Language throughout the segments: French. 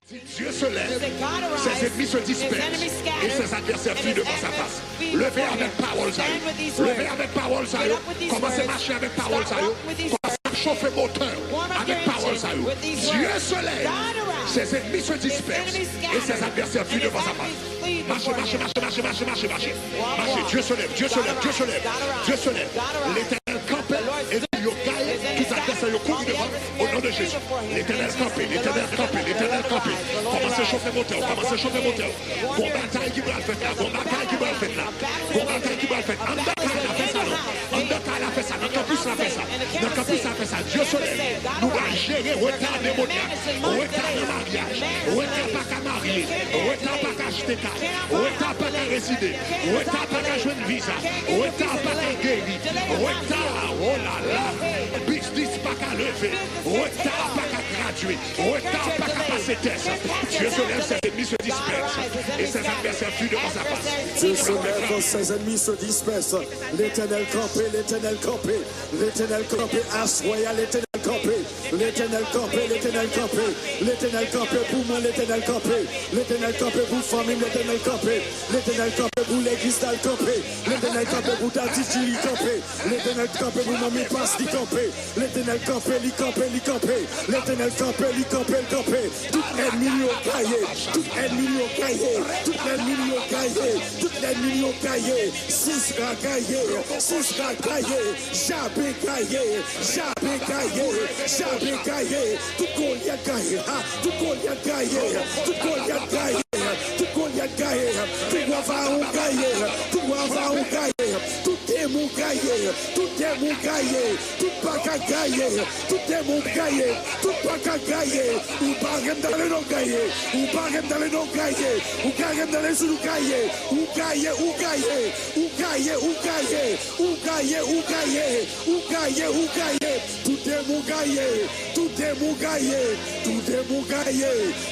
Dieu se lève, ses ennemis se dispersent et ses adversaires fuient devant sa face. Levez avec parole, ça y est. Levez avec parole, ça y est. Commencez à marcher avec parole, ça y est. Commencez à chauffer moteur avec parole, ça y est. Dieu se lève, ses ennemis se dispersent et ses adversaires fuient devant sa face. Marchez, marchez, marchez, marchez, marchez, marchez, marchez. Marchez, Dieu se lève, Dieu se lève, Dieu se lève, Dieu se lève. L'éternel campe et il gagne tout adversaire au cours devant au nom de Jésus. L'éternel campé, l'éternel campé, l'éternel campé. Commencez à chauffer moteur, commencez à chauffer moteur. Bon bataille qui va le faire là, bon bataille qui va le faire là. Bon bataille qui va le faire. En bataille la fait ça, non. En bataille la fait ça, dans le campus la fait ça. Dans le campus la fait ça. Dieu se lève. Nous allons gérer retard démoniaque, retard de mariage, retard pas qu'à marier, retard pas qu'à acheter carte, retard pas qu'à résider, retard pas qu'à jouer une visa, retard pas qu'à guérir, retard, oh là là, business pas qu'à lever, retard pas qu'à graduer, retard pas qu'à passer test. Dieu se lève, ses ennemis se dispersent et ses adversaires fuient devant sa face. Dieu se lève, ses ennemis se dispersent. L'éternel campé, l'éternel campé, l'éternel campé, assoya l'éternel campé, l'éternel campé, l'éternel campé, l'éternel campé pour moi, l'éternel campé, l'éternel campé pour famille, l'éternel campé, l'éternel campé pour l'église d'al campé, l'éternel campé pour Tati campé, l'éternel campé pour mamie passe li campé, l'éternel campé, li campé, li campé, l'éternel campé, li campé, li campé, tout ennemi au cahier, tout ennemi au cahier, tout ennemi au cahier, tout ennemi au cahier, six cahier, jamais cahier, jamais cahier, jamais cahier, tout Goliath cahier, tout Goliath cahier, tout Goliath cahier, tout Goliath cahier, tout Wavaou cahier, tout Wavaou cahier, tout démon cahier, tout démon cahier, tout Baka cahier, tout démon cahier, tout Baka cahier, ou barème dans le nom cahier, ou barème dans le nom cahier, ou barème dans les sous cahier, ou cahier, ou cahier, ou cahier, ou cahier, ou cahier, ou cahier, ou cahier, ou cahier, tout démon cahier, tout démon cahier, tout démon cahier,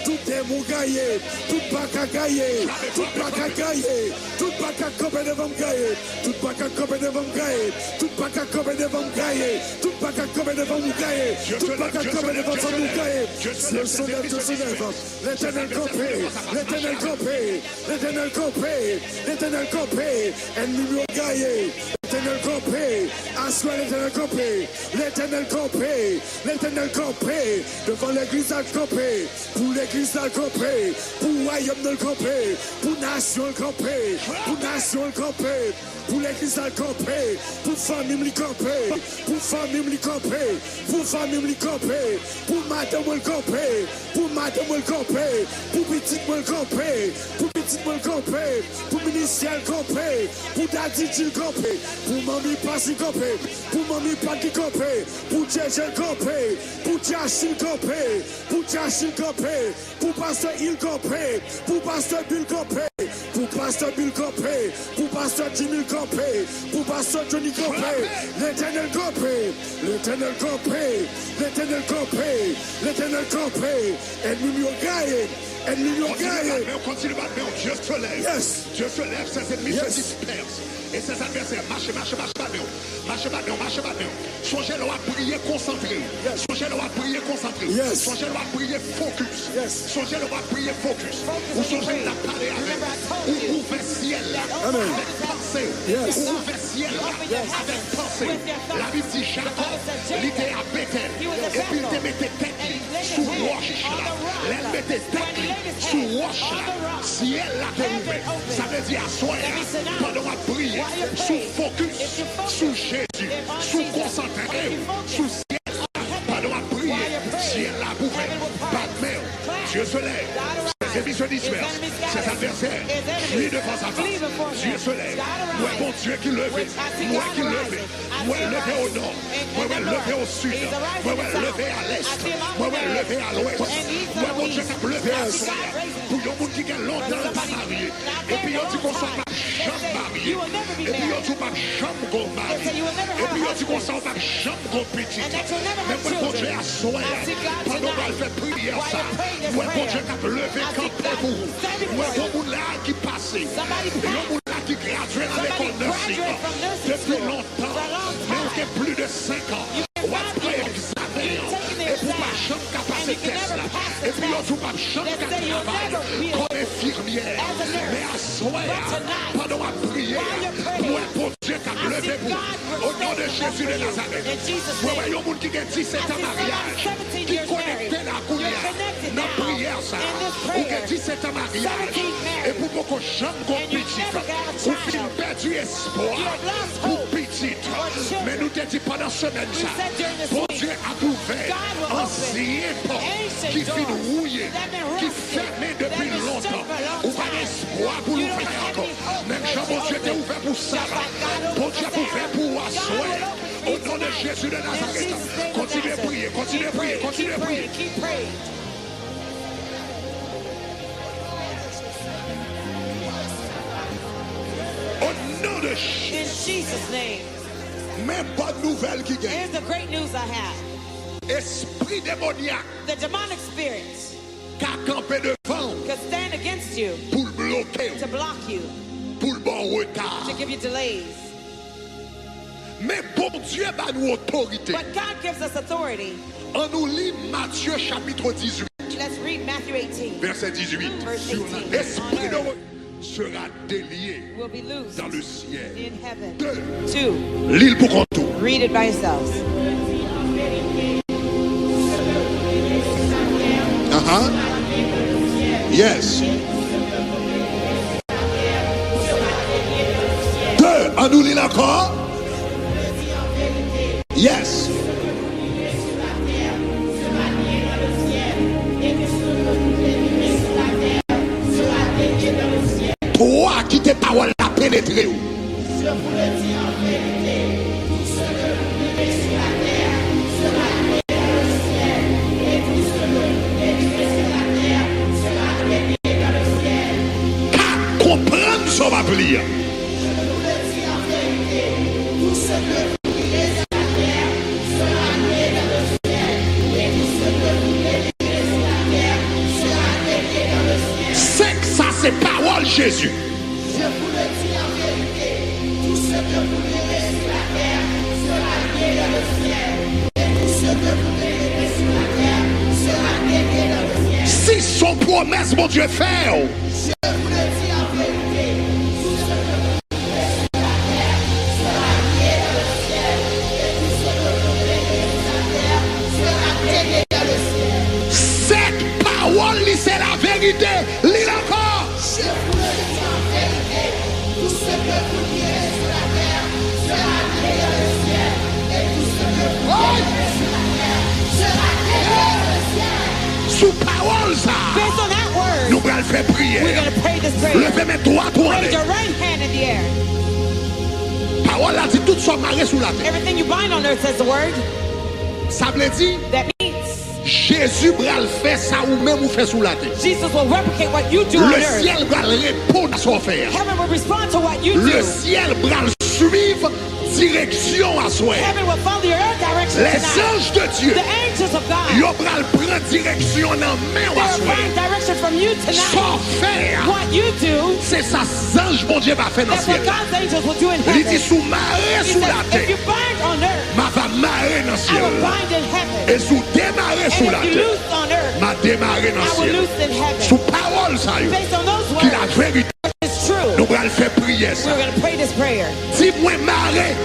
tout démon cahier, tout Baka cahier, tout Baka cahier, tout Baka copé devant cahier, tout Baka copé devant cahier, tout Baka copé devant cahier, tout Baka copé devant cahier, tout Baka copé devant cahier. Dieu se lève, Dieu se lève, l'éternel campé, l'éternel campé, l'éternel campé, l'éternel campé, ennemi au gaillé, l'éternel campé, assois l'éternel campé, l'éternel campé, l'éternel campé, devant l'église à campé, pour l'église à campé, pour royaume de campé, pour nation campé, pour nation campé, pour l'église à campé, pour famille campé, pour famille campé, pour famille campé, pour madame le campé, pour madame le campé, pour petite le campé, pour petite le campé, pour ministère campé, pour daddy le campé, pour mamie passi campé, pour mamie pati campé, pour Djéjé campé, pour Djachil campé, pour Djachil campé, pour pasteur Il campé, pour pasteur Bill campé, pour pasteur Bill campé, pour pasteur Jimmy campé, pour pasteur Johnny campé, l'éternel campé, l'éternel campé, l'éternel campé, l'éternel campé, ennemi au gaillé, ennemi au gaillé. Continue à battre, Dieu se lève. Yes. Dieu se lève, ses ennemis se dispersent. Et ses adversaires, marchez, marchez, marchez, marchez, marchez, marchez. Songez-le à prier concentré. Songez-le à prier concentré. Songez-le à prier focus. Songez-le à prier focus. Ou songez-le à parler avec. Ou ouvert ciel avec pensée. Ou ouvert ciel avec pensée. La Bible dit Jacob, il était à Bethel. Et puis il te mettait tête sous roche. Elle mettait tête sous roche. Ciel là te ouvert. Ça veut dire à soi, pendant la prière. Sous focus, sous Jésus, sous concentré, sous ciel, pendant la prière, ciel la bouffée, pas de mer, Dieu se lève, ses ennemis se dispersent, ses adversaires fuient devant sa face, Dieu se lève, moi mon Dieu qui levait, moi qui levait, moi levé au nord, moi levé au sud, moi levé à l'est, moi levé à l'ouest, moi mon Dieu qui levé à soi, pour les gens qui ont longtemps pas marié, et puis on dit qu'on soit pas jamais marié, et puis on dit pas jamais qu'on marie, et puis on dit qu'on soit pas jamais qu'on petit, mais moi mon Dieu à soi, pendant qu'on fait prière ça, moi mon Dieu qui a levé campé pour vous, moi mon monde là qui passe, et mon monde là qui gradué à l'école nursique, depuis longtemps, mais on fait plus de 5 ans, on a pris examen, et pour pas jamais qu'à passer test là, et puis comme infirmière. Mais à soir, pendant ma prière, moi, pour Dieu, t'as levé pour. Au nom de Jésus de Nazareth. Vous voyez un monde qui a 17 ans mariage, qui connecte la couillère dans la prière, ça. Ou qui a 17 ans mariage, et pour beaucoup de gens qui ont petit, ou qui ont perdu espoir pour petit. Mais nous te dit pendant ce semaine, ça, bon Dieu a ouvert ancien port qui finit rouillé, qui fermé depuis longtemps. Ou pas d'espoir pour nous faire encore. Même Jean, bon Dieu t'est ouvert pour ça. Bon Dieu a ouvert pour asseoir. Au nom de Jésus de Nazareth. Continuez à prier, continuez à prier, continuez à prier. Au nom de Jesus' name. Mais bonne nouvelle qui gagne. Here's the great news I have. Esprit démoniaque. The demonic spirits Qu'a campé devant could stand against you pour le bloquer, to block you, pour le bon retard. to give you delays. Mais bon Dieu a nous autorité. But God gives us authority. On nous lit Matthieu chapitre 18, Let's read Matthew 18. verset 18. Verse 18. Esprit de On earth sera délié will be loosed dans le ciel. in heaven. 2. 2. L'île pour contour. Read it by yourselves. Yes. 2. On nous lit encore. Yes. Toi qui tes paroles a pénétré. Je vous le dis en vérité, tout ce que vous levez sur la terre sera levé dans le ciel, et tout ce que vous détruisez sur la terre sera détruit dans le ciel. Qu'à comprendre ce va lire. Je vous le dis en vérité, tout ce que vous liez sur la terre sera lié dans le ciel, et tout ce que vous détruisez sur la terre sera détruit dans le ciel. C'est que ça, c'est parole Jésus. Je vous le dis en vérité, tout ce que vous levez sur la terre sera lié dans le ciel, et tout ce que vous levez sur la terre sera détruit dans le ciel. Si son promesse, mon Dieu, fait. Je vous le dis en vérité, tout ce que vous levez sur la terre sera lié dans le ciel, et tout ce que vous levez sur la terre sera détruit dans le ciel. Cette parole, c'est la vérité. Lis encore. Je vous le dis en vérité, tout ce que vous levez sur la terre sera lié dans le ciel, et tout ce que vous levez sur la terre sera détruit dans le ciel. Sous parole, ça. Based on that word, Nous allons faire prier. we're going to pray this prayer. Levez mes doigts pour Raise aller. your right hand in the air. Parole là dit tout soit marré sous la terre. Everything you bind on earth, says the word. Ça veut dire That means Jésus va le faire ça ou même ou fait sous la terre. Jesus will replicate what you do on Le earth. ciel va répondre à son faire. Heaven will respond to what you Le do. ciel va suivre direction à soi. Heaven will follow your earth direction Les tonight. anges de Dieu, The angels of God, ils vont prendre direction dans main they à will soi. find direction from you tonight. Sans faire, What you do, c'est ça ange mon Dieu va faire dans le that's what ciel. God's angels will do in Il dit heaven. sous marée He sous la says, if you terre, bind on earth, ma va marrer dans le I ciel. will bind in heaven. Et sous démarrer sous And la if you terre, loose on earth, m'a démarré dans I le will ciel. loose in heaven. Sous parole ça yo, Based on those qui la words, vérité. it's true. Nous allons faire prier ça. We're going to pray this prayer. Dis-moi marrer.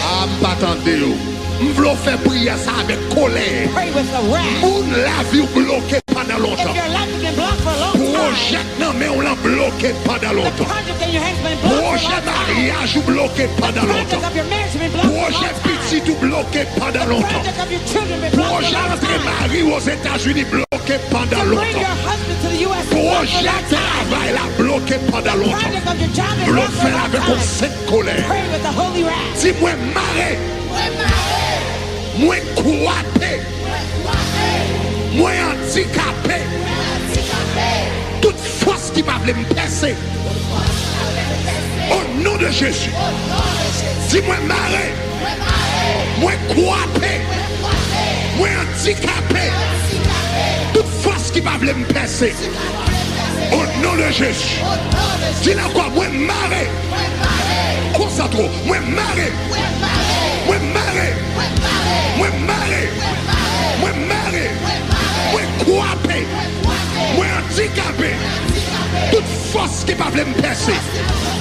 Ah, m'attendez yo. M'v'lo faire prier ça avec colère. Pray with a wrath. Moun la vie bloquée pendant If longtemps. your life has been blocked for a long time, Projet non mais on l'a bloqué pendant the longtemps. project in your hands has been blocked for a Projet long time. mariage ou bloqué pendant The project longtemps. of your marriage has been blocked for a Projet long time. petit ou bloqué pendant The longtemps. project of your children has been blocked for Projet a long entre time. mari aux États-Unis bloqué pendant To bring longtemps. your husband to the U.S. has been blocked for a Projet long time. travail là bloqué pendant The longtemps. project of your job is Le blocked for a faire long avec une time. sainte colère. Pray with the holy wrath. Dis-moi marrer, moi croité, moi handicapé, toute force qui va me percer. Au nom de Jésus. Dis-moi marrer, moi croité, moi handicapé, toute force qui va me percer. Au nom de Jésus. Dis-le quoi, moi marrer. Concentre, moi marrer. Moi marrer. Moi marrer. Moi marrer. Moi croire. voulait me percer.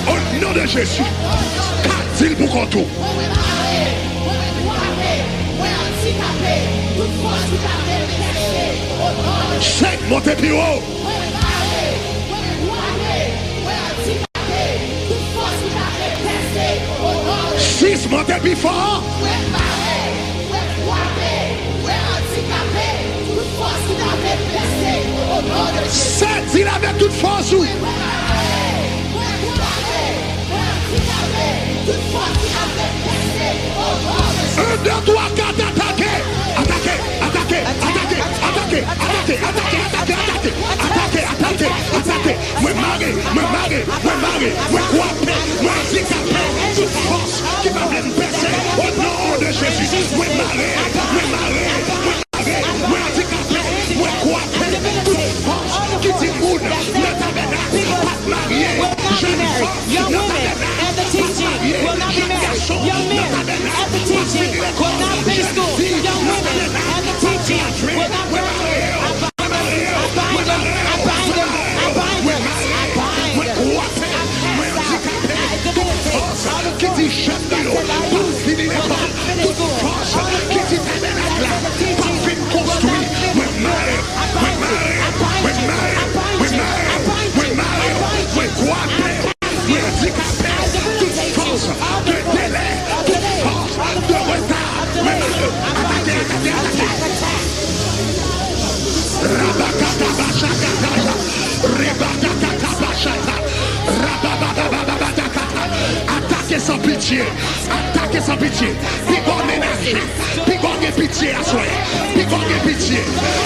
Au nom de Jésus. Qu'a-t-il pour qu'on tourne? Cinq, montez plus haut. Six, montez plus fort. Sept, il avait toute force. Oui. 1, 2, 3, 4, attaquez. Attaquez, attaquez, attaquez, attaquez, attaquez, attaquez, attaquez, attaquez, attaquez, attaquez. Moi maré, moi maré, moi maré, moi coiffé, moi handicapé. Toute force qui va me percer au nom de Jésus. Moi maré, moi maré, moi maré, moi handicapé, moi coiffé. Toute force qui dit moun, ne tabernacle, pas marié, jeune femme, young women and the teaching will not be married. Young men and the teaching will not finish school. Young women and the teaching will not graduate. I bind them. I bind them. I bind them. I bind them. Qui dit château, pour finir l'école, toute force qui dit tabernacle, pour finir construire, moi maré, moi maré, moi maré, moi maré, moi maré, moi coiffé, moi handicapé, toute force de délai, toute force de retard, moi maré, attaquez, attaquez, attaquez. Rabakata bashakata, rebakata bashata, rababababababakata. Attaquez sans pitié, attaquez sans pitié. Pigon ménager, pigon pitié à soi, pigon pitié,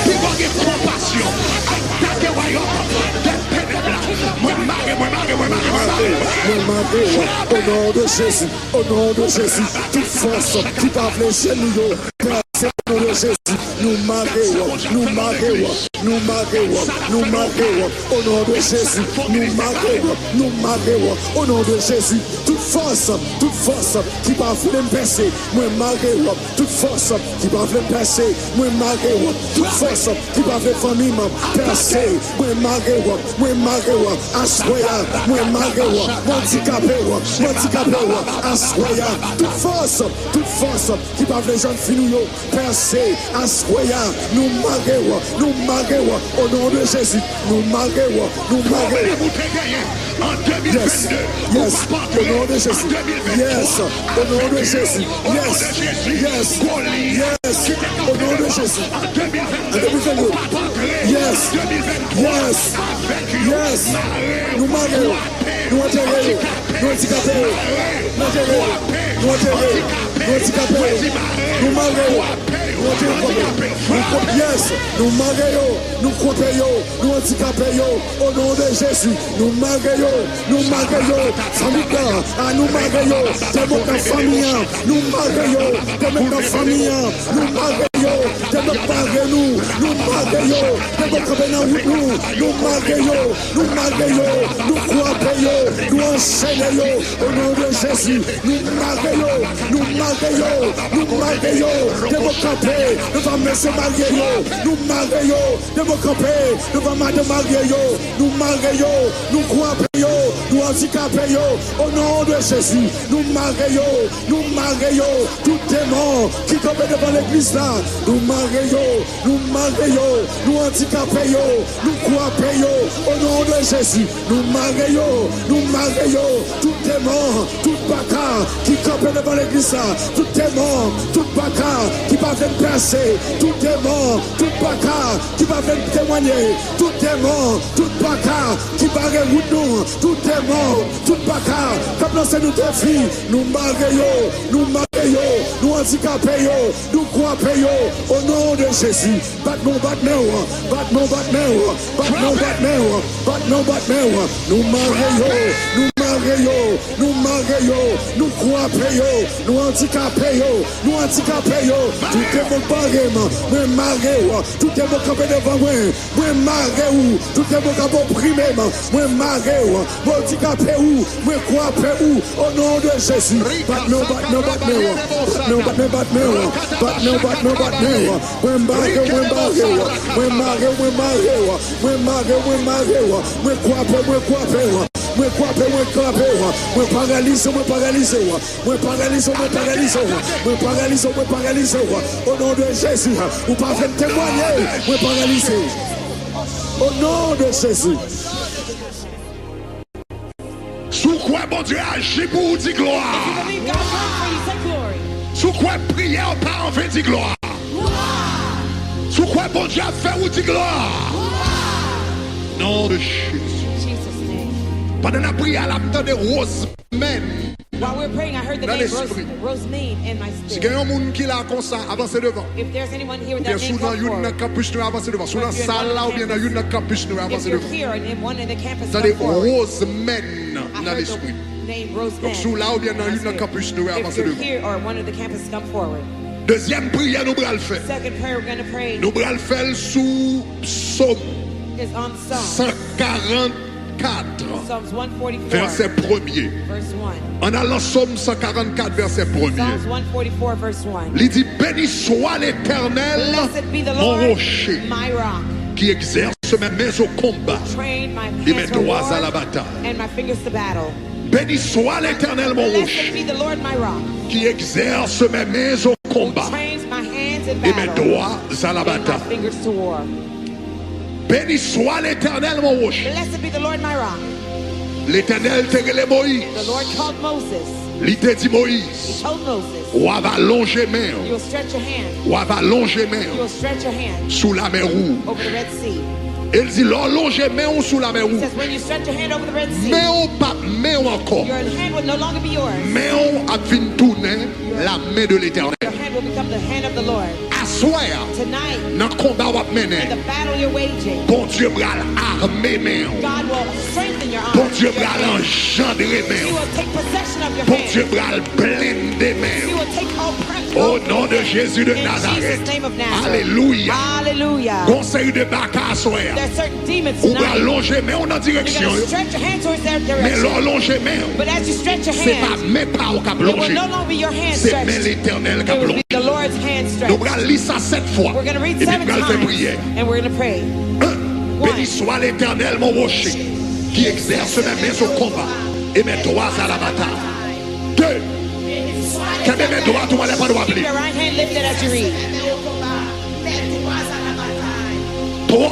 pigon compassion. Attaquez royaume de ténèbres. Moi maré, moi maré, moi maré, moi maré. Au nom de Jésus, au nom de Jésus, toute force qui va flécher nous. Au nom de Jésus, nous marquons, nous marquons, nous marquons, nous marquons. Au nom de Jésus, nous marquons, nous marquons. Au nom de Jésus, toute force qui va me percer, moi marquons. Toute force qui va me percer, moi marquons. Toute force qui va me famille percer, moi marquons, moi marquons. Assoya, moi marquons. Handicapé, assoya. Toute force qui va me jeunes filles percer, assoya. Nous marquons, au nom de Jésus, nous marquons, nous marquons. En 2022, yes, au nom de Jésus, yes, au nom de Jésus, yes, yes, yes, au nom de Jésus, en 2022, yes, yes, yes, nous marquons, nous enterrons, nous handicapés, nous enterrons, nous enterrons, nous handicapés, nous marquons. Yes, nous marquons, nous comptons, nous handicapons, au nom de Jésus, nous marquons, famille, nous marquons, de notre famille, nous marquons, de notre famille, nous marquons, de notre parents, nous marquons, de notre nous marquons, nous croyons, nous enchaînons, au nom de Jésus, nous marquons, de notre campé, nous va monsieur marier, nous marions, de vos campés, nous va madame marier, nous marions, nous croyons, nous handicapés, au nom de Jésus, nous marions, tout démon qui tombe devant l'église là, nous marions, nous handicapés, nous croyons, au nom de Jésus, nous marions, tout démon, tout bacard qui tombe devant l'église là, tout démon, tout bacard qui va venir percer, tout démon, tout bacard qui va venir témoigner, tout démon, tout bacard qui va réunir nous, tout démon, tout bacard, comme lancer nous défis, nous marions, nous handicapés, nous croyons, au nom de Jésus, battement, nous marions, nous croyons, nous handicapés, tout est mon barème, moi marions, tout est mon campé devant moi marions, tout est mon campé opprimé, moi marions, moi handicapé, moi croyons, au nom de Jésus, battement, Moi camper, moi camper. Moi paralyser, moi paralyser. Moi paralyser, moi paralyser. Moi paralyser, moi paralyser. Au nom de Jésus, vous pas faire témoigner. Moi paralyser. Au nom de Jésus. Sous quoi bon Dieu agit pour vous dire gloire. Sous quoi prière par en fait dit gloire. Sous quoi bon Dieu a fait vous dire gloire. Nom de Jésus. Pendant la prière, la temps de Rosemène. While we were praying, I heard the name Rosemane in my Si spirit. il y a un monde qui l'a comme ça, avancez devant. If there's anyone here with Bien that name, souvent, come il y a forward. un capuche noir, avancez devant. Sous la salle là, ou bien il y a un capuche noir, If avancez you're devant. here and in one of the campus, C'est-à-dire come forward. Rosemène I dans heard l'esprit. the name Rosemane. Donc sous là, ou bien il y a in my un spirit. capuche noir, If avancez you're devant. here or one of the campus, come forward. Deuxième prière, nous allons le faire. Second prayer we're going to pray Nous allons le faire sous Psaume is on Psalm. 144, Psalms 144, verset 1er. verse 1. En allant Psaume 144, verset 1er. Psalms 144, verse 1. Il dit, béni soit l'Éternel, Blessed be the mon Lord, rocher, my rock, qui exerce mes mains au combat train my et mes hands for doigts war à la bataille. and my fingers to battle. Béni soit l'Éternel, mon Blessed rocher, be the Lord, my rock, qui exerce mes mains au combat trains my hands in et mes battle doigts à la and my bataille. fingers to war. Béni soit l'Éternel, mon rocher. Blessed be the Lord, my rock. L'Éternel te relève Moïse. The Lord called Moses. Il te dit He Moïse, told Moses, ou va longer main, you will stretch your hand. ou va longer You main will stretch your hand sous la mer rouge. over the Red Sea. Il dit, longer main sous la mer He rouge. says, when you stretch your hand over the Red Sea, Mais on pas main encore. your hand will no longer be yours. Mais on a fin tourner la main de l'Éternel. Your hand will become the hand of the Lord. Assoir Tonight, dans le combat ou in mener. the battle you're waging, Bon Dieu bral armé main. God will strengthen your Bon arms. Dieu your bral hands. engendrer He main. will take possession of your Bon hands. Dieu bral blender He main. will take all pressure. Au nom de Jésus de In Nazareth. Jesus' name of Nazareth. Alléluia. Hallelujah. Conseil de Baka assoir. There's certain demons Ou bral tonight. longer main en You're direction. going to stretch your hand towards their Mais direction. longer main. But as you stretch your C'est pas hand, mes pas au cap it will longer. no longer be your hand C'est mais stretched. l'Éternel qui a It will be plongé. the Lord's hand Nous stretched. allons lire ça 7 fois. We're going to read Et puis 7 nous allons faire times prier. and we're going to pray. Béni soit l'Éternel, mon rocher, qui exerce mes mains au combat et mes doigts à la bataille. 2. Quand mes doigts, tout le monde n'a pas droit de Keep your right hand lifted as you read. 3.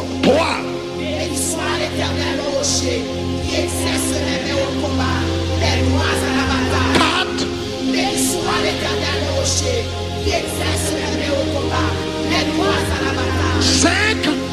Béni soit l'Éternel, mon rocher, qui exerce mes mains au combat, mes doigts à la bataille. 4. Béni soit l'Éternel, mon rocher, qui exerce mes mains au combat, mes doigts à la bataille. 5.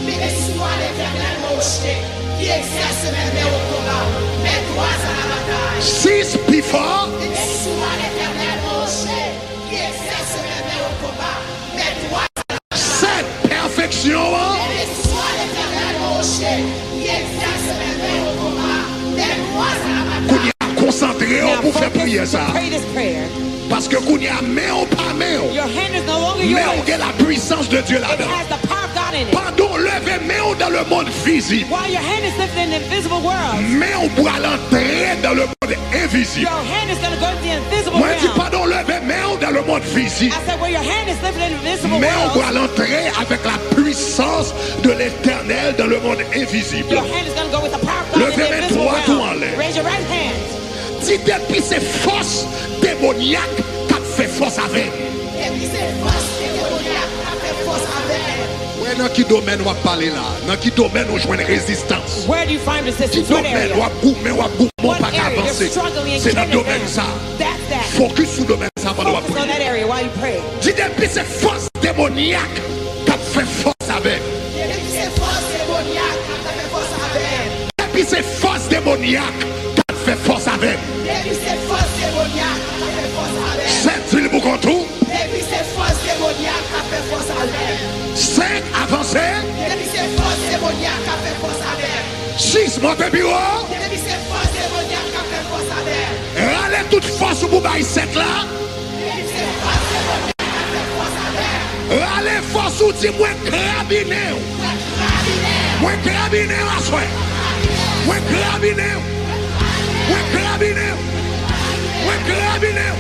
Béni soit l'Éternel, mon rocher, qui exerce mes mains au combat, mes doigts à la bataille. 6. Plus fort. Béni soit l'Éternel, mon rocher, qui exerce mes mains au combat, mes doigts à la bataille. 7. Perfection. Béni soit l'Éternel, mon rocher, qui exerce mes mains au combat, mes doigts à la bataille. Qu'on y a concentré Now pour faire prier focus ça. to pray this prayer. Parce que qu'on y a main ou pas main. Your hand is no longer Mais yours. on a la puissance de Dieu It là-dedans. has the power of God in it. Pardon, levez main dans le monde visible. While your hand is lifted in the invisible world, Mais on pourra l'entrer dans le monde invisible. your hand is going to go to the invisible Moi, je dis realm. pardon, levez main dans le monde visible. I said, where your hand is lifted in the invisible Mais on world, pourra l'entrer avec la puissance de l'éternel dans le monde invisible. your hand is going to go with the power of God in Levez the mes invisible doigts tout en realm. l'air. Raise your right hand. Si depuis ces forces démoniaques qui fait force avec. Depuis ces forces démoniaques, qui fait force avec. Ouais, dans quel domaine on va parler là? Dans quel domaine on joue une résistance? Where do you find Quel resistance? What domaine area? on va goumer, on va What pas area? avancer? You're struggling and C'est dans can't le domaine advance. ça. That's that. Focus sur le domaine ça pendant la Focus on that prière. area while you pray. Dis depuis ces forces démoniaques qui fait force avec. Depuis ces forces démoniaques, qui fait force avec. Depuis ces forces démoniaques qui fait force avec. Depuis ces forces démoniaques, qui fait force avec. 7 villes pour contour. Depuis ces forces démoniaques, qui fait force avec. 5 avancez. Depuis ces forces démoniaques, qui fait force avec. 6 montez bureau. Depuis ces forces démoniaques, qui fait force avec. Râlez toute force pour bailler 7 là. Depuis ces forces démoniaques, qui fait force avec. Râlez force ou dit moi carabiner. Moi carabiner à soi. Moi carabiner. Moi carabiner. Moi carabiner.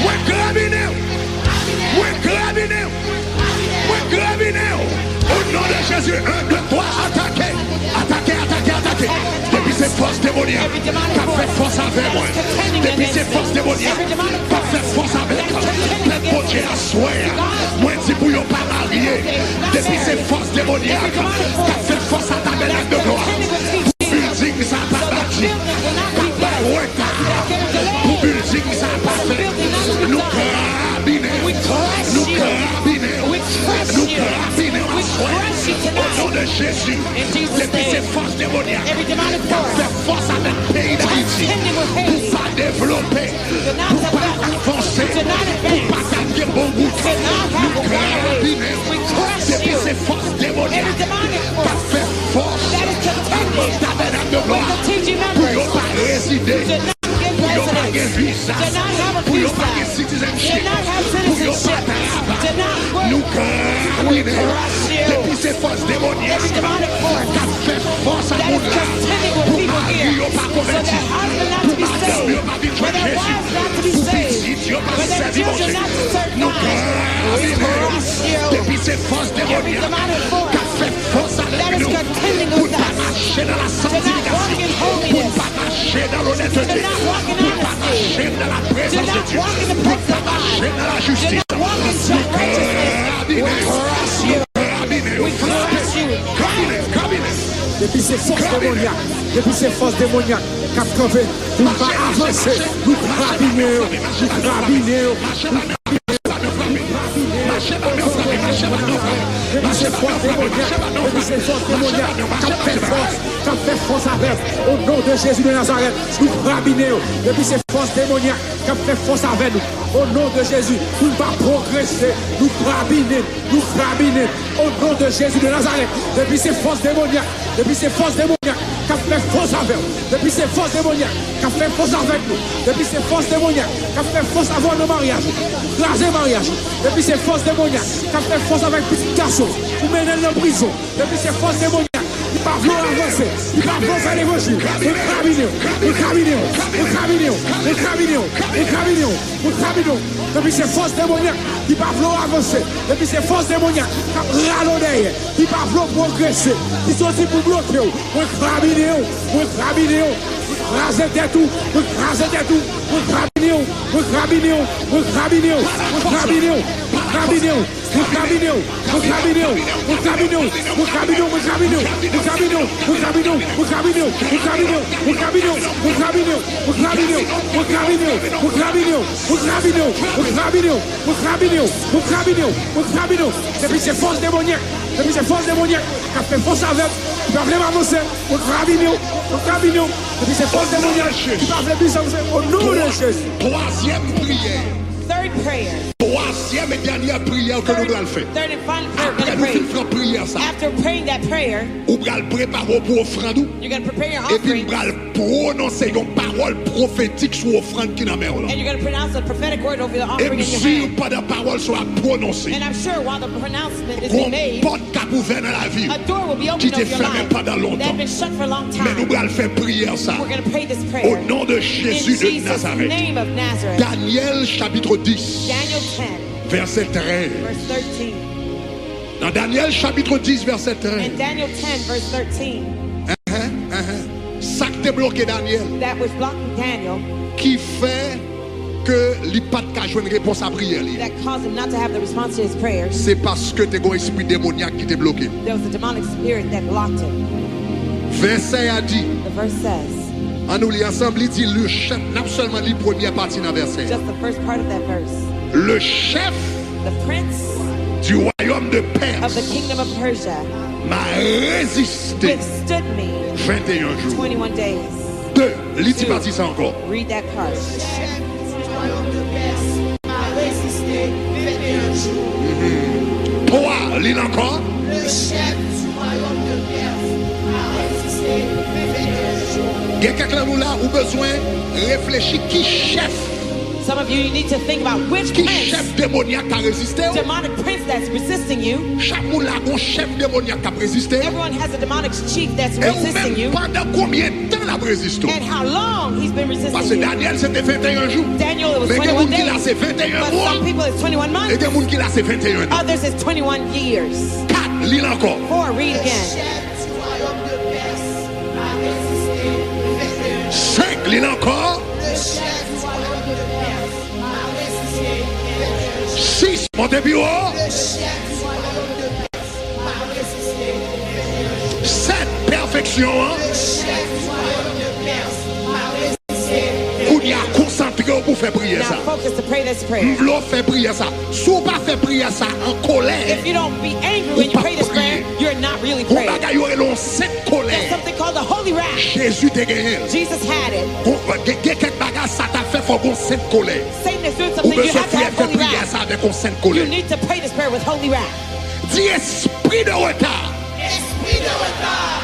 Moi carabiner. Moi carabiner. Moi carabiner. Au nom de Jésus, 1, 2, 3, attaquez. Attaquez, attaquez, attaquez. Depuis ces forces démoniaques. démoniaque qui a fait force avec moi. Depuis ces forces démoniaques qui a fait force avec moi. Peuple bon Dieu à soir. Moi dis pour yon pas marié. Depuis ces forces démoniaques qui a fait force à ta tabernacle de gloire. Pour building ça n'a pas bâti. Pas retard. Pour building ça n'a pas fait. Nous carabiner. Nous carabiner. Nous carabiner à soir. Au nom de Jésus. Depuis ces forces démoniaques qui a fait force avec le pays d'Haïti. Pour pas développer. Pour pas avancer. Pour pas gagner bon goût. Nous carabiner. Depuis ces forces démoniaques qui a fait force à notre tabernacle de gloire. Pour ne pas résider. Pour ne pas gagner visa. Pour ne pas gagner citizenship. Pour ne pas travailler. Nous carabiner. Depuis ces forces démoniaques qui a fait force à nous là. Pour marier, il n'y a pas converti. Pour madame, il n'y a pas vu Jésus. Pour petit, il n'y a pas servi mon Jésus. Nous carabiner. Depuis ces forces démoniaques qui a fait force avec nous. Pour ne pas marcher dans la sanctification. Pour ne pas marcher dans l'honnêteté. Pour ne pas marcher dans la présence de Dieu. Pour ne pas marcher dans la justice. Nous carabiner. Depuis ces forces démoniaques, qui a crevé, nous ne pas avancer, nous carabiner. Depuis ces forces démoniaques, qui a fait force avec, au nom de Jésus de Nazareth, nous carabiner. Depuis ces forces démoniaques, qui a fait force avec nous, au nom de Jésus, nous ne pas progresser, nous carabiner, au nom de Jésus de Nazareth. Depuis ces forces démoniaques, qui a fait force avec nous, depuis ces forces démoniaques, qui a fait force avec nous, depuis ces forces démoniaques, qui a fait force avant nos mariages, raser mariage, depuis ces forces démoniaques, qui a fait force avec petit garçon, pour mener en prison, depuis ces forces démoniaques, qui pas vouloir avancer, qui pas vouloir faire l'évangile, depuis ces forces démoniaques, qui pas vouloir avancer, depuis ces forces démoniaques, qui râlonnent, qui pas vouloir progresser, qui sont aussi pour bloquer, raser tout, depuis ces forces démoniaques, qui a fait force avec, qui va vraiment avancer, depuis ces forces démoniaques, qui va vraiment avancer, au nom de Jésus. Troisième prière. Third prayer. Troisième et dernière prière que nous allons faire. Third and final prayer Après we're nous going to faisons pray. prière ça. After praying that prayer, Ou allons préparer pour offrande. you're going to prepare your Et puis offering. nous allons prononcer une parole prophétique sur l'offrande qui est dans la main. And you're going to pronounce a prophetic word over the Et offering in your si hand. pas de parole soit prononcée, And I'm sure while the pronouncement is qu'on being made, porte cap ouvert dans la vie a door will be qui opened t'est over your fermé life pendant that longtemps. had been shut for a long Mais nous time. allons faire prière ça. We're going to pray this Au prayer nom de in Jésus de Jesus' Nazareth. name of Nazareth. Daniel chapitre 10, Daniel 10, verset 13. verse 13. Dans Daniel chapitre 10, verset 13. And Daniel 10, verse 13, Ça qui t'a bloqué Daniel, that was blocking Daniel, qui fait que il pas de jouer une réponse à prière. that caused him not to have the response to his prayers. C'est parce que tu as un esprit démoniaque qui t'a bloqué. There was a demonic spirit that blocked him. Verset a dit, The verse says, en nous lit ensemble, il dit le chef, non seulement la première partie dans le verset. just the first part of that verse, Le chef the prince du royaume de of the Perse kingdom of Persia m'a résisté withstood me 21 jours. 21 days. 2. Lis partie ça encore. Read that part. Trois, lis encore. Le chef du royaume de Perse a résisté 21 jours. Il y a quelqu'un nous là ou besoin réfléchir qui chef, Some of you need to think about which qui prince, chef démoniaque a résisté. demonic prince that's resisting you. Chaque monde là un chef démoniaque a résisté. Everyone has a demonic chief that's Et ou resisting you. même pendant combien de temps la résisté? And how long he's been Parce que resisting you. Daniel c'était 21 jours. Daniel, it was Mais il y a 21 des gens qui là days. c'est 21 But mois. some people it's 21 Et months. des gens qui là c'est 21 ans. Others it's 21 years. 4, lis encore. 4, read Le again. chef du royaume de Perse a résisté Dis encore. Le chef du royaume de Perse m'a ressuscité. 6, montez plus haut. Le chef du royaume de Perse m'a ressuscité. 7, perfection. Le chef du royaume de Perse m'a ressuscité. Vous y a concentré pour faire prier ça. Now focus to pray this prayer. Vous voulez faire prier ça. Si vous ne faites pas prier ça en colère, If you don't be angry when you pray this prayer, you're not really vous praying. n'avez pas cette There's colère. something called the holy wrath. Jésus t'a gagné. Jesus had it. Quelques bagages ça t'a fait faut cette colère. Satan is doing Vous something, you besoin have to faire have holy prier wrath. ça avec cette You colère. need to pray this prayer with holy wrath. Dis esprit de retard. Esprit de retard.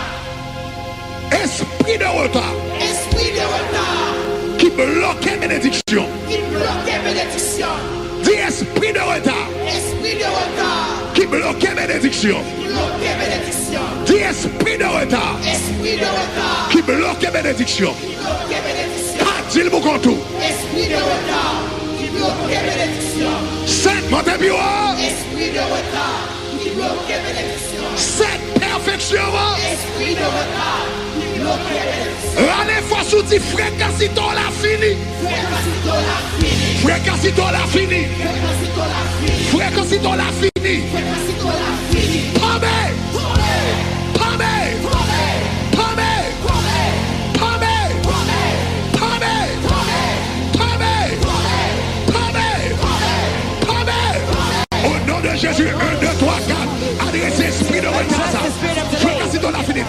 Esprit de retard Esprit de retard. qui bloque bénédiction. Qui bloque les bénédictions. Dis esprit de retard Esprit de retard. qui bloque bénédiction. Qui bloque les bénédictions. Dis esprit de retard Esprit de retard. qui bloque bénédiction. Qui bloque les bénédictions. Ah, dis le bon contour. Esprit de retard. Qui bloque les bénédictions. 7, montez plus haut. Esprit de retard. Qui bloque les bénédictions. 7, perfection. Esprit de retard. Qui bloque les bénédictions. Allez, faut sous dire frère Cassito l'a fini. Frère Cassito l'a fini. Frère Cassito l'a fini. Frère Cassito l'a fini. Frère Cassito l'a fini. Frère Cassito l'a fini. Tombe. Tombe. Tombe. Au nom de Jésus, 1, 2, 3, 4. Adressez esprit de retard. Frère Cassito l'a fini.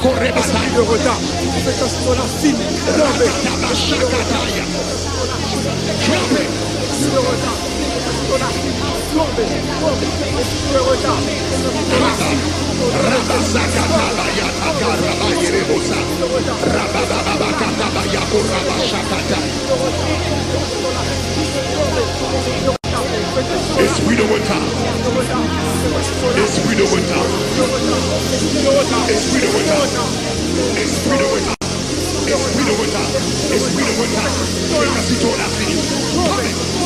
De retard. Frère Cassito l'a fini. Tombé. De retard. Cassito l'a fini. Tombé. De retard. Esprit de retard. Esprit de retard. Esprit de retard. Esprit de retard. Esprit de retard. Esprit de retard. Frère Cassito l'a fini.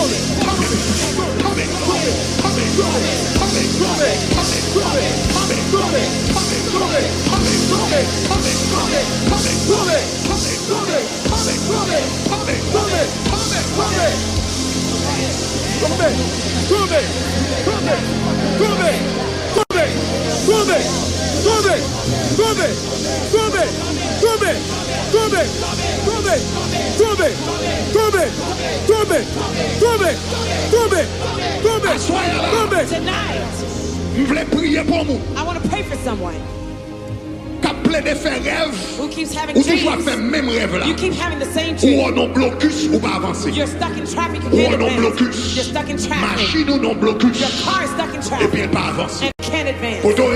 Tonight, Je voulais prier pour vous. I want to pray for someone Qui a plein de faire rêve. who keeps having Ou toujours dreams. fait même rêve là. You keep having the same Ou dream. on non blocus ou pas avancer. You're stuck in traffic, you Ou can't on non advance. blocus. You're stuck in traffic. Machine ou non blocus. Your car is stuck in Et puis traffic elle pas avancer. and can't advance. Pour toi,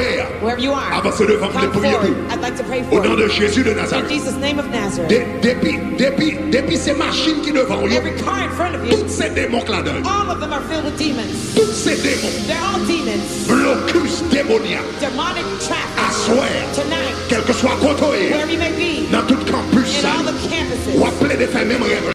Wherever you are, avancez devant come pour prier forward. pour. I'd like to pray Au for nom you. de Jésus de In Nazareth. Jesus' name of Nazareth. Depuis ces machines qui devant vous, Every car in front of you, tous ces démons là dedans, all of them are filled with demons. tous ces démons, They're all demons. blocus démoniaque, Demonic traffic. à soir, Tonight, quel que soit côté, wherever you may be, dans tout campus, in all the ou campuses, appelé de faire même rêve,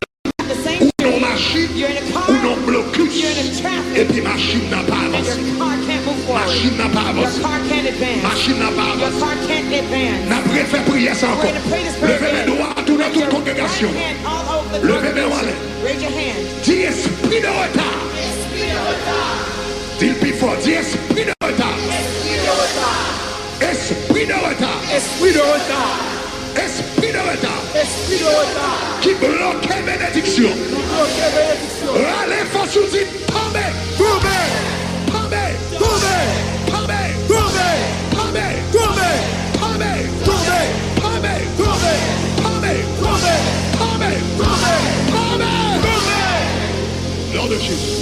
the same ou non dream. machine, You're in a car, ou non blocus, you're in a traffic, et puis machine n'a pas and avancé, your car can't move forward. machine n'a pas Your avancé, car can't advance. machine n'a pas Your avancé. car can't advance. N'a pas fait prier ça We're encore. going to pray this prayer Levez les again. doigts à toute Raise notre your congrégation. right hand all over the Levez les doigts. congregation. Raise your hand. Dis esprit de retard. Esprit de retard. Dis le plus fort. Dis esprit de retard. Esprit de retard. Esprit de retard. Esprit de retard. Esprit de retard. Esprit de retard. Qui bloque les bénédictions. Bloque les bénédictions. Allez, force vous dit, tombez. Tombez. Tombez. Tombez. Tombez. Tombez. Tombez. Tombez. Tombez. Tombez. Tombez. Tombez. Tombez. Tombez. Tombez. Tombez. Tombez. Nom de Jésus.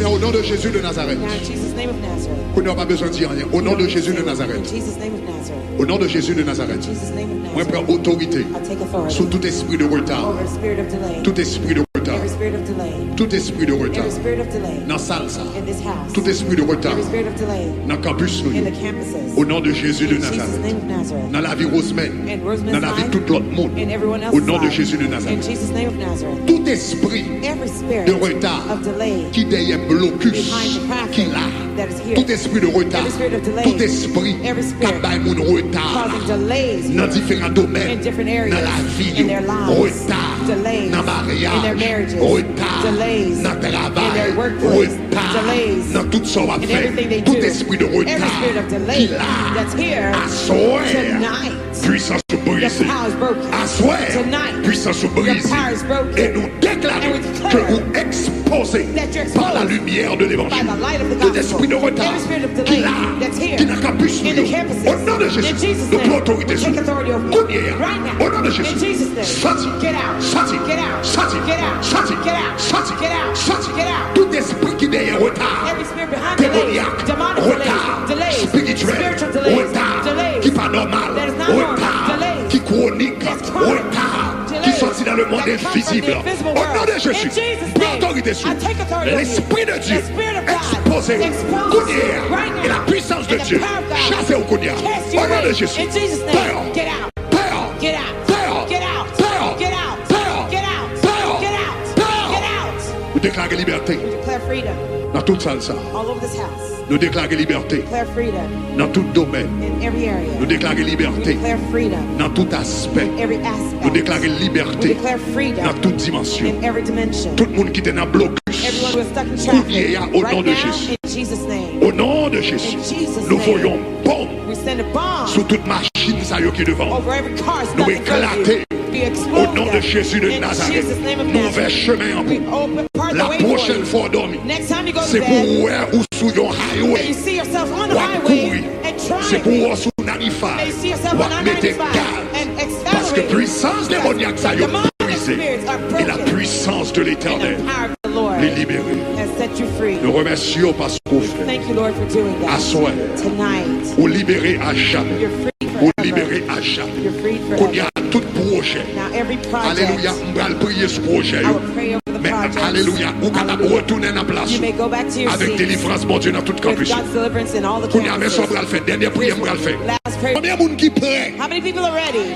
Au nom de Jésus de Nazareth. Now, in Jesus' name of Nazareth. Vous n'avez pas besoin de dire rien. Au nom de Jésus de In Nazareth. Jesus' name of Nazareth. Au nom de Jésus de In Nazareth. Jesus' name of Moi, je Nazareth. prends autorité I take authority sur tout esprit de retard. over the spirit of delay. Tout esprit de retard. Every spirit of delay. Tout esprit de retard every spirit of delay dans salle ça. in this house, Tout esprit de retard every spirit of delay dans campus nous. in the campuses, Au nom de Jésus de in Jesus' Nazareth. name of Nazareth, Dans la vie Rosemary, in Roseman's dans la vie de life, tout l'autre monde. in everyone Au else's nom de life, Jésus de in Nazareth. Jesus' name of Nazareth, Tout esprit every spirit de retard of delay qui derrière blocus behind the qui traffic là. that is here, Tout esprit de retard, every spirit of delay, tout esprit every qui spirit a mon retard causing delays dans here, différents domaines, in different dans areas, la vie, in their lives, retard delays dans in their mariage, marriages, retard delays dans in travail, their workplace, retard delays dans tout ce qu'on va in faire. everything they Tout do. esprit de Every retard spirit of qui delay là, that's here à soir, tonight, puissance brisée. the power is broken. À soir, Tonight, puissance brisée. power is broken. Et nous déclarons And we declare que vous exposez that you're exposed par la lumière de by l'évangile. the light of the Tout gospel. esprit de retard Every spirit of qui delay là, that's here qui n'a qu'à plus in the campuses. au nom de In Jésus, Jesus' nous name, prenons autorité we sur take authority over you. Kounia, Right now. au nom de In Jésus. Jesus' name. Sorti, Get out. sorti, Get out. sorti, Get out. sorti, Get out. sorti, Get out. sorti. Get out. Tout esprit qui derrière retard, Every spirit behind delays, démoniaque, demonic retard, delays, spirituel, spiritual delays, retard, delays qui pas normal, that is not normal, retard, delays qui chronique, that's chronic, retard, qui delays sortit dans le monde that come from the invisible. invisible Au nom world. de Jésus, In Jesus' prends name, autorité sur I take authority over you. l'esprit de Dieu, The Spirit of God exposé, exposes Kounia, right now. et la puissance de And the Dieu, power of God chassez au Kounia. cast Au you nom de away. Jésus, In Jesus' name, Père, get out. Père, Get out. Père, Get out. Père, Get out. Père, Get out. Père, Get out. Père. Get out. Nous déclarons liberté We declare freedom dans toute salle ça. all over this house. Nous déclarons liberté Declare freedom dans tout domaine. in every area. Nous déclarons We liberté declare freedom dans tout aspect. in every Nous aspect. déclarons We liberté declare dans freedom toute dimension. in every dimension. Tout le monde qui était dans le blocus, Everyone who is stuck in Kounia, traffic, au nom right de now, Jésus. in Jesus' name, Au nom de Jésus, In Jesus' nous name. voyons bombe we send a bomb sur toute machine ça y est qui est devant. over every car Nous stuck in front of éclater you. Be au exploded nom de Jésus de in Nazareth. Jesus' name of Nous ouvrons Nazareth. chemin en We vous. open part La the way for prochaine you. fois dormi, Next time you go to c'est pour bed, voir où sur un and you highway. see yourself on the Ou highway courir. and C'est pour driving, voir sur un and you see anifal. yourself Ou on mettre 995 gaz. and Parce que accelerating. puissance démoniaque ça y est Demonic brisée. spirits are Et la broken. puissance de And l'éternel the power of the Lord les libérer. has set you free. Nous remercions parce qu'on fait. Thank you, Lord, for doing À that. soi, Tonight, ou libérer à jamais. you're free Ou forever. libérer à jamais. You're freed Qu'on y forever. a tout projet. Now, every project, Alléluia. On va le prier ce projet. I will pray over the Mais project. alléluia. Ou capable de retourner dans la place. You may go back to your Avec seat délivrance, mon Dieu, dans tout with campus. God's deliverance in all the Qu'on y a mis ça, on campuses. va le faire. Dernière prière, on va le faire. Last prayer. Combien de monde qui prêt? How many people are ready?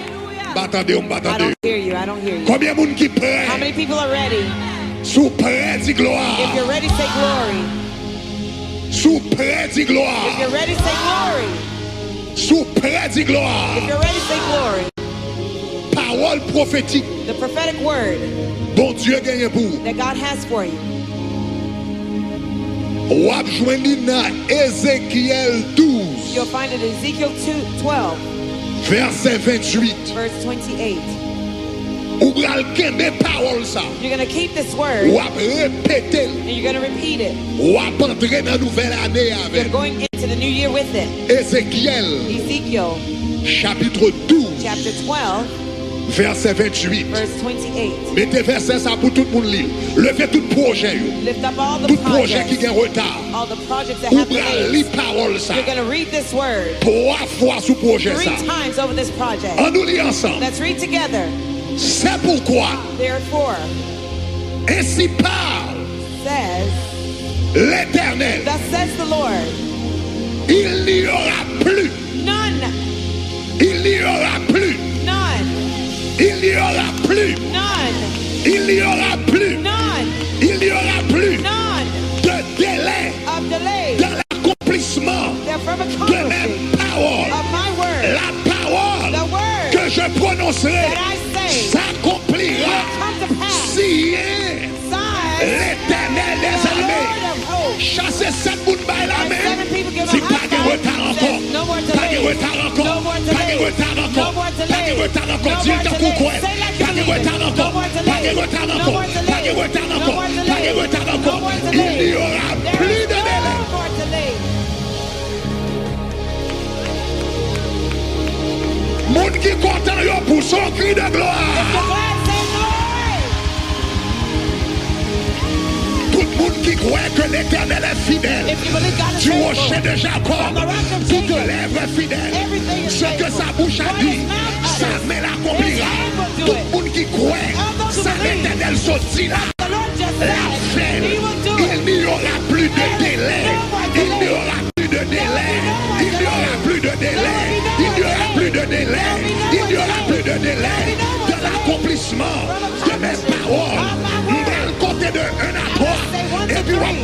Battendez, on I battendez. don't hear you. I don't hear you. Combien de monde qui How prêt? many people are ready? Sous prêt, dit gloire. If you're ready, say glory. Sous prêt, dit If you're gloire. ready, say glory. Sous prêt, dit If gloire. you're ready, say glory. Parole prophétique. The prophetic word Bon Dieu gagne pour. that God has for you. Ou ap joindre dans Ézéchiel 12, You'll find it in Ezekiel 12, verset 28. verse 28. Ou bral kembe parole ça. You're going to keep this word Ou ap répéter. and you're going to repeat it. Ou ap entrer dans nouvelle année You're avec. going into the new year with it. Ézéchiel Ezekiel chapitre 12, chapter 12, verset 28. verse 28. Mettez verset ça pour tout le monde lire. Levez tout projet. Yo. Lift up all the Tout projet qui projects, gagne retard. all the projects that Ou have bral delays. lire parole ça. You're going to read this word 3 fois sous projet 3 ça. times over this project. On nous lit ensemble. Let's read together. C'est pourquoi Therefore, ainsi parle says, l'Éternel. thus says the Lord, Il n'y aura plus. none, Il n'y aura plus. none, Il n'y aura plus. none, Il n'y aura plus. none, Il n'y aura plus none de délai of delay dans l'accomplissement that from de mes accomplishing paroles. of my word, La parole the word que je prononcerai that I say s'accomplira will come to pass. si Signs, l'Éternel des the armées Lord of hosts. chasse 7 bouts de bail la And main. 7 people give Si a pas high de five, retard encore, says, no more pas de delays, retard encore, no more pas de delays, retard no encore, more pas de delays, retard encore, no dis more le temps delays. qu'on Say like pas de you mean it. retard No encore, more pas de delays, retard no encore, more pas de delays, retard no encore, more pas de delays, retard no encore. more Il delays. n'y aura There plus is de délai. no more delay. Monde qui content yo pour son cri de If gloire. you're glad, say glory. Tout le monde qui croit que l'Éternel est fidèle. If you believe God is Du faithful, rocher de Jacob, from the rock of toute Jacob, lèvre est fidèle. everything is Ce que faithful. sa bouche a What dit, his mouth sa utters, main l'accomplira. his hand will do Tout it. le monde qui croit, All those who ça believe, l'Éternel sortira. the Lord just La said,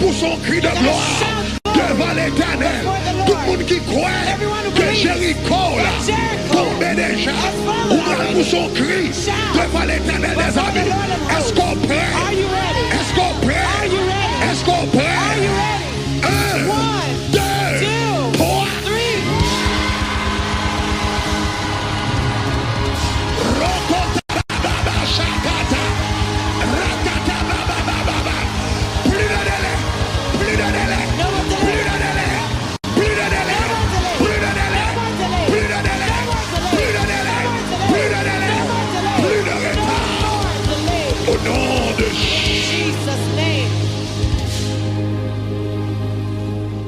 pour son cri de gloire devant l'Éternel. Tout le monde qui croit que Jéricho tombe déjà, ouvre pour son cri devant l'Éternel des amis. Est-ce qu'on prie? Est-ce qu'on prie? Est-ce qu'on prie? 1, 2, 3.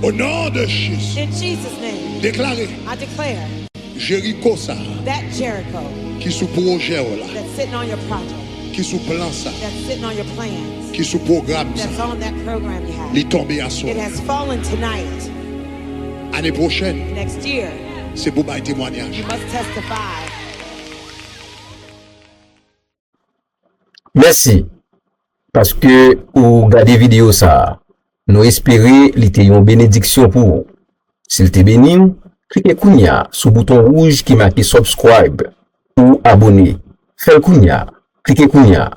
Au nom de Jésus. In Jesus' name, Déclarez I declare Jéricho ça that Jericho qui sous projet là, that's sitting on your project, qui sous plan ça, that's sitting on your plans, qui sous programme ça, that's on that program you have, il tombe à soi. it has fallen tonight. Année prochaine, Next year, c'est pour bailler témoignage. you must testify. Merci. Parce que ou regardez vidéo ça, nous espérons li te yon bénédiction pour vous. S'il te béni, cliquez kounya sur le bouton rouge qui marque subscribe ou abonner. Faites kounya, cliquez kounya.